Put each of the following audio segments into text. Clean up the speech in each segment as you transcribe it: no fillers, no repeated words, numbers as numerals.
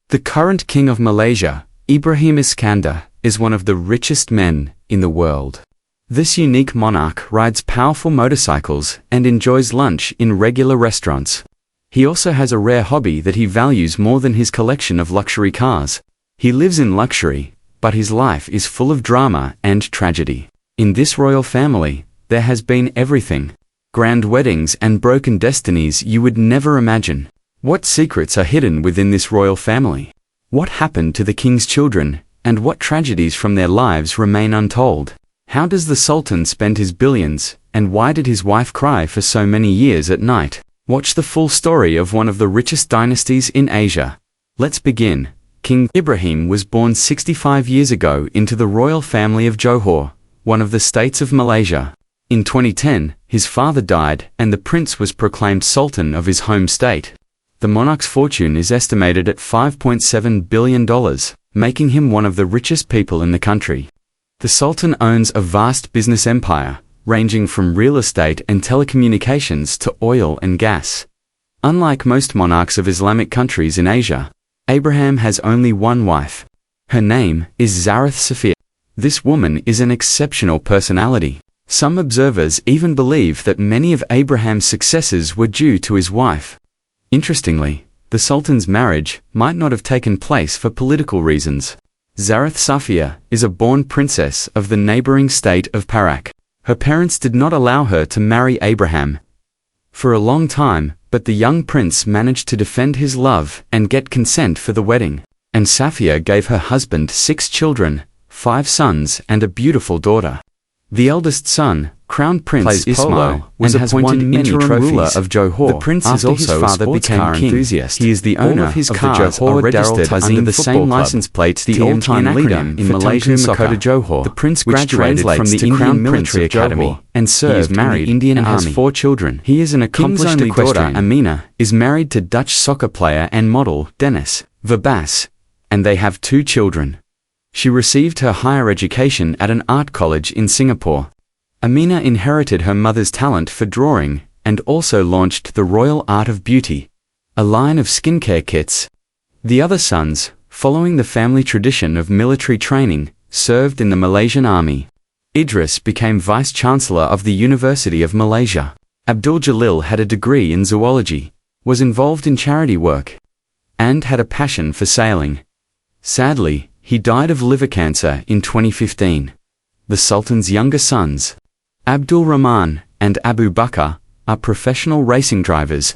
The current king of Malaysia, Ibrahim Iskandar, is one of the richest men in the world. This unique monarch rides powerful motorcycles and enjoys lunch in regular restaurants. He also has a rare hobby that he values more than his collection of luxury cars. He lives in luxury, but his life is full of drama and tragedy. In this royal family, there has been everything. Grand weddings and broken destinies you would never imagine. What secrets are hidden within this royal family? What happened to the king's children, and what tragedies from their lives remain untold? How does the Sultan spend his billions, and why did his wife cry for so many years at night? Watch the full story of one of the richest dynasties in Asia. Let's begin. King Ibrahim was born 65 years ago into the royal family of Johor, one of the states of Malaysia. In 2010, his father died and the prince was proclaimed Sultan of his home state. The monarch's fortune is estimated at $5.7 billion, making him one of the richest people in the country. The Sultan owns a vast business empire, ranging from real estate and telecommunications to oil and gas. Unlike most monarchs of Islamic countries in Asia, Abraham has only one wife. Her name is Zareth Safia. This woman is an exceptional personality. Some observers even believe that many of Abraham's successes were due to his wife. Interestingly, the Sultan's marriage might not have taken place for political reasons. Zareth Safia is a born princess of the neighboring state of Perak. Her parents did not allow her to marry Abraham for a long time, but the young prince managed to defend his love and get consent for the wedding. And Safia gave her husband 6 children, 5 sons and a beautiful daughter. The eldest son, Crown Prince Ismail, was appointed interim ruler of Johor. The prince is also his father became king. Enthusiast. He is the owner of his cars are registered under the same license plate. The all-time leader in Malaysian soccer, Johor. The prince graduated from the Indian Military Academy and served in the Indian Army and has 4 children. He is an accomplished equestrian. Amina is married to Dutch soccer player and model Dennis Verbas, and they have 2 children. She received her higher education at an art college in Singapore. Amina inherited her mother's talent for drawing and also launched the Royal Art of Beauty, a line of skincare kits. The other sons, following the family tradition of military training, served in the Malaysian Army. Idris became Vice-Chancellor of the University of Malaysia. Abdul Jalil had a degree in zoology, was involved in charity work, and had a passion for sailing. Sadly, he died of liver cancer in 2015. The Sultan's younger sons, Abdul Rahman and Abu Bakr, are professional racing drivers.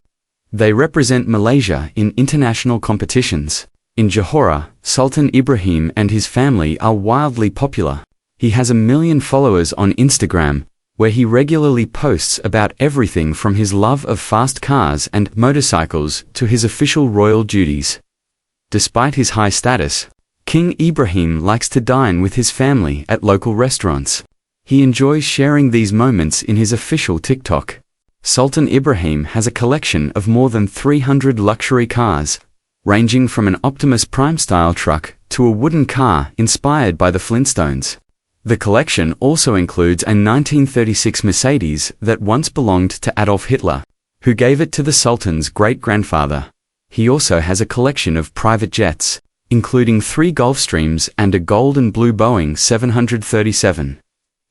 They represent Malaysia in international competitions. In Johor, Sultan Ibrahim and his family are wildly popular. He has 1 million followers on Instagram, where he regularly posts about everything from his love of fast cars and motorcycles to his official royal duties. Despite his high status, King Ibrahim likes to dine with his family at local restaurants. He enjoys sharing these moments in his official TikTok. Sultan Ibrahim has a collection of more than 300 luxury cars, ranging from an Optimus Prime-style truck to a wooden car inspired by the Flintstones. The collection also includes a 1936 Mercedes that once belonged to Adolf Hitler, who gave it to the Sultan's great-grandfather. He also has a collection of private jets, including 3 Gulfstreams and a gold and blue Boeing 737.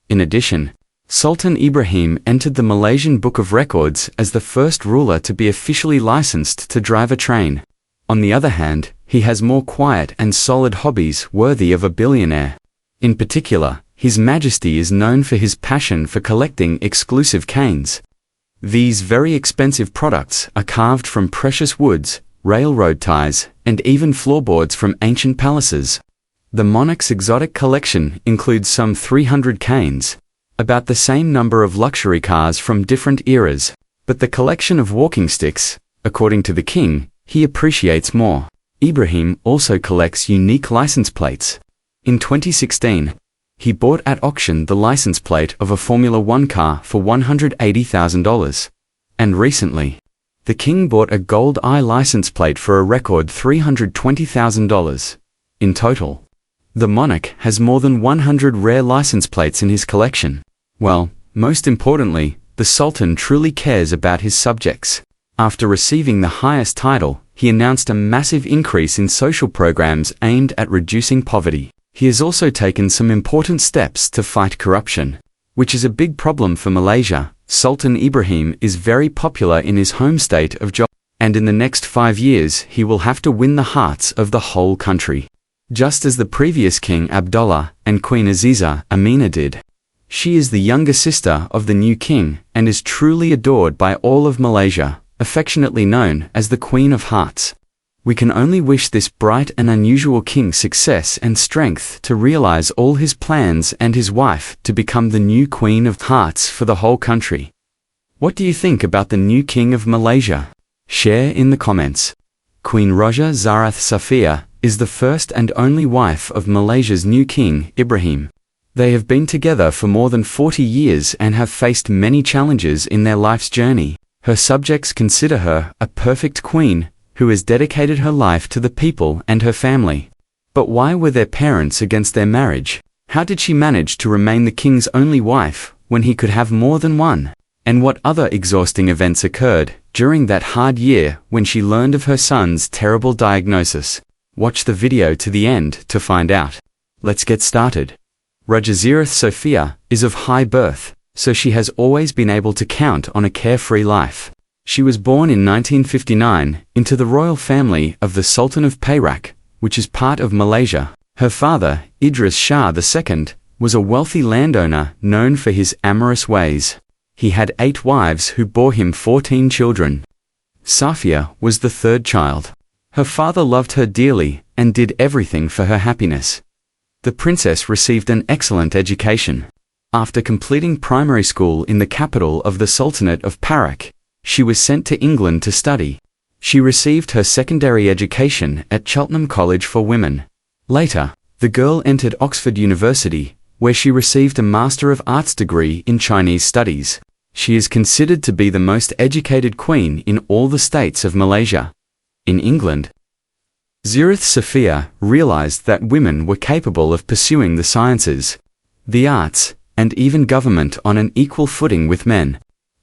In addition, Sultan Ibrahim entered the Malaysian Book of Records as the first ruler to be officially licensed to drive a train. On the other hand, he has more quiet and solid hobbies worthy of a billionaire. In particular, His Majesty is known for his passion for collecting exclusive canes. These very expensive products are carved from precious woods, railroad ties, and even floorboards from ancient palaces. The monarch's exotic collection includes some 300 canes, about the same number of luxury cars from different eras, but the collection of walking sticks, according to the king, he appreciates more. Ibrahim also collects unique license plates. In 2016, he bought at auction the license plate of a Formula One car for $180,000. And recently, the king bought a gold eye license plate for a record $320,000. In total, the monarch has more than 100 rare license plates in his collection. Well, most importantly, the Sultan truly cares about his subjects. After receiving the highest title, he announced a massive increase in social programs aimed at reducing poverty. He has also taken some important steps to fight corruption, which is a big problem for Malaysia. Sultan Ibrahim is very popular in his home state of Johor, and in the next 5 years he will have to win the hearts of the whole country, just as the previous King Abdullah and Queen Aziza Amina did. She is the younger sister of the new king and is truly adored by all of Malaysia, affectionately known as the Queen of Hearts. We can only wish this bright and unusual king success and strength to realize all his plans and his wife to become the new Queen of Hearts for the whole country. What do you think about the new king of Malaysia? Share in the comments. Queen Roja Zarath Safia is the first and only wife of Malaysia's new king, Ibrahim. They have been together for more than 40 years and have faced many challenges in their life's journey. Her subjects consider her a perfect queen who has dedicated her life to the people and her family. But why were their parents against their marriage? How did she manage to remain the king's only wife when he could have more than one? And what other exhausting events occurred during that hard year when she learned of her son's terrible diagnosis? Watch the video to the end to find out. Let's get started. Rajazirath Sophia is of high birth, so she has always been able to count on a carefree life. She was born in 1959 into the royal family of the Sultan of Perak, which is part of Malaysia. Her father, Idris Shah II, was a wealthy landowner known for his amorous ways. He had 8 wives who bore him 14 children. Safia was the third child. Her father loved her dearly and did everything for her happiness. The princess received an excellent education. After completing primary school in the capital of the Sultanate of Perak, she was sent to England to study. She received her secondary education at Cheltenham College for Women. Later, the girl entered Oxford University, where she received a Master of Arts degree in Chinese Studies. She is considered to be the most educated queen in all the states of Malaysia. In England, Zarath Sophia realized that women were capable of pursuing the sciences, the arts, and even government on an equal footing with men.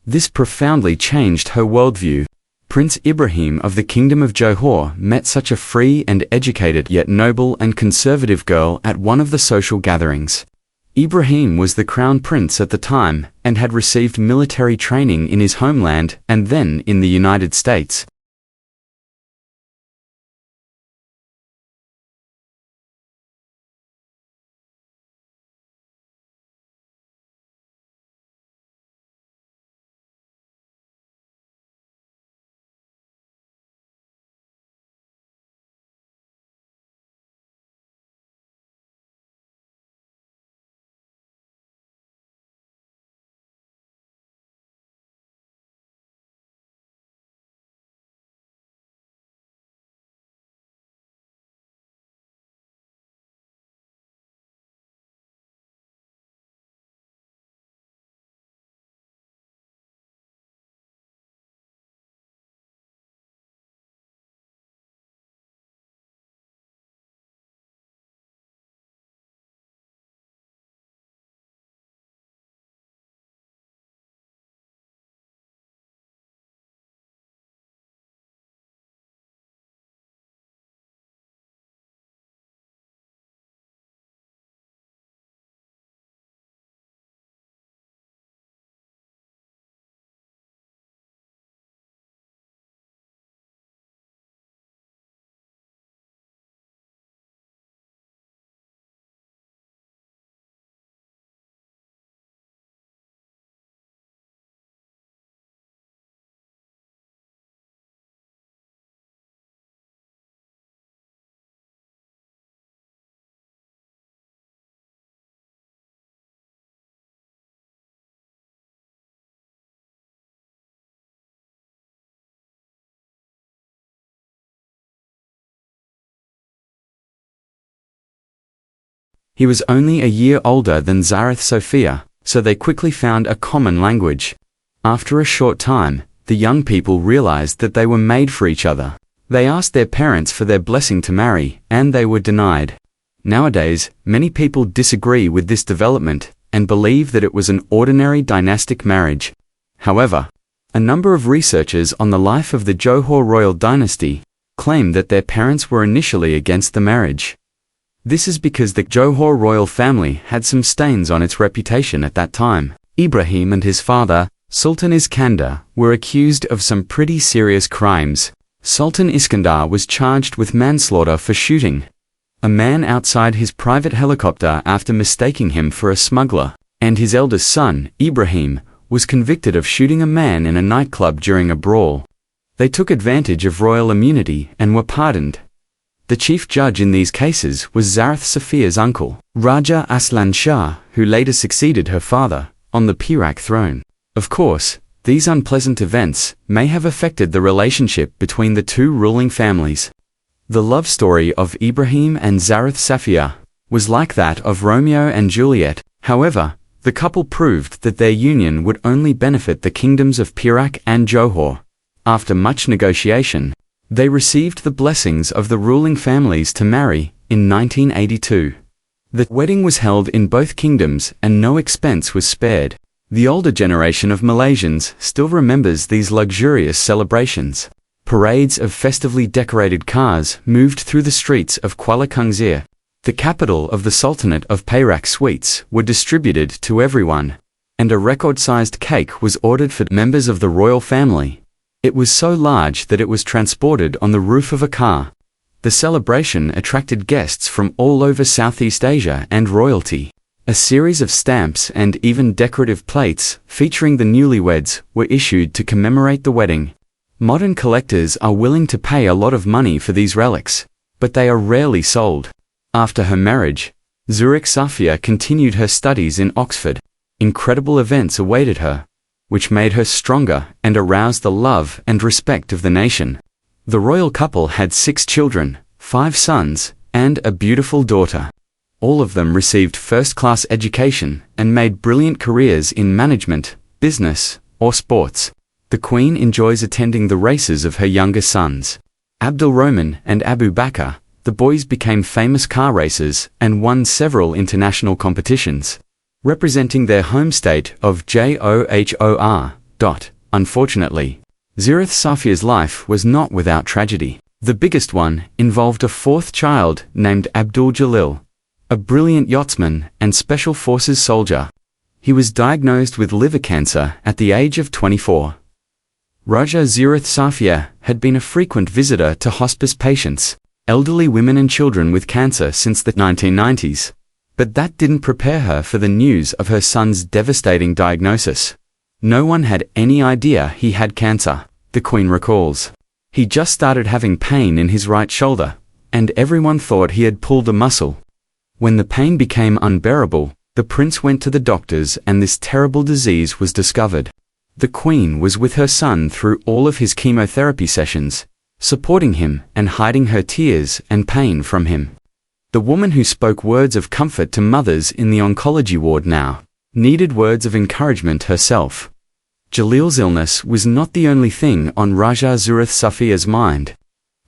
This profoundly changed her worldview. Prince Ibrahim of the Kingdom of Johor met such a free and educated yet noble and conservative girl at one of the social gatherings. Ibrahim was the crown prince at the time and had received military training in his homeland and then in the United States. He was only a year older than Zarath Sophia, so they quickly found a common language. After a short time, the young people realized that they were made for each other. They asked their parents for their blessing to marry, and they were denied. Nowadays, many people disagree with this development and believe that it was an ordinary dynastic marriage. However, a number of researchers on the life of the Johor royal dynasty claim that their parents were initially against the marriage. This is because the Johor royal family had some stains on its reputation at that time. Ibrahim and his father, Sultan Iskandar, were accused of some pretty serious crimes. Sultan Iskandar was charged with manslaughter for shooting a man outside his private helicopter after mistaking him for a smuggler, and his eldest son, Ibrahim, was convicted of shooting a man in a nightclub during a brawl. They took advantage of royal immunity and were pardoned. The chief judge in these cases was Zareth Safia's uncle, Raja Aslan Shah, who later succeeded her father on the Perak throne. Of course, these unpleasant events may have affected the relationship between the two ruling families. The love story of Ibrahim and Zareth Safia was like that of Romeo and Juliet. However, the couple proved that their union would only benefit the kingdoms of Perak and Johor. After much negotiation, they received the blessings of the ruling families to marry in 1982. The wedding was held in both kingdoms and no expense was spared. The older generation of Malaysians still remembers these luxurious celebrations. Parades of festively decorated cars moved through the streets of Kuala Kangzir. The capital of the Sultanate of Perak sweets were distributed to everyone, and a record-sized cake was ordered for members of the royal family. It was so large that it was transported on the roof of a car. The celebration attracted guests from all over Southeast Asia and royalty. A series of stamps and even decorative plates featuring the newlyweds were issued to commemorate the wedding. Modern collectors are willing to pay a lot of money for these relics, but they are rarely sold. After her marriage, Zurich Safia continued her studies in Oxford. Incredible events awaited her, which made her stronger and aroused the love and respect of the nation. The royal couple had 6 children, 5 sons, and a beautiful daughter. All of them received first-class education and made brilliant careers in management, business, or sports. The Queen enjoys attending the races of her younger sons, Abdul Rahman and Abu Bakr. The boys became famous car racers and won several international competitions, representing their home state of Johor. Unfortunately, Zareth Safia's life was not without tragedy. The biggest one involved a 4th child named Abdul Jalil, a brilliant yachtsman and special forces soldier. He was diagnosed with liver cancer at the age of 24. Raja Zareth Safia had been a frequent visitor to hospice patients, elderly women and children with cancer since the 1990s. But that didn't prepare her for the news of her son's devastating diagnosis. No one had any idea he had cancer, the Queen recalls. He just started having pain in his right shoulder, and everyone thought he had pulled a muscle. When the pain became unbearable, the prince went to the doctors and this terrible disease was discovered. The Queen was with her son through all of his chemotherapy sessions, supporting him and hiding her tears and pain from him. The woman who spoke words of comfort to mothers in the oncology ward now needed words of encouragement herself. Jalil's illness was not the only thing on Raja Zareth Safia's mind.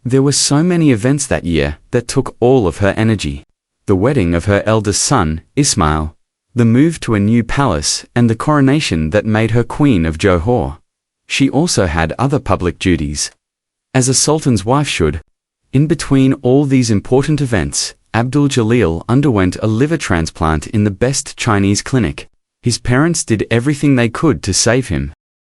There were so many events that year that took all of her energy. The wedding of her eldest son, Ismail, the move to a new palace, and the coronation that made her Queen of Johor. She also had other public duties, as a sultan's wife should. In between all these important events, Abdul Jalil underwent a liver transplant in the best Chinese clinic. His parents did everything they could to save him,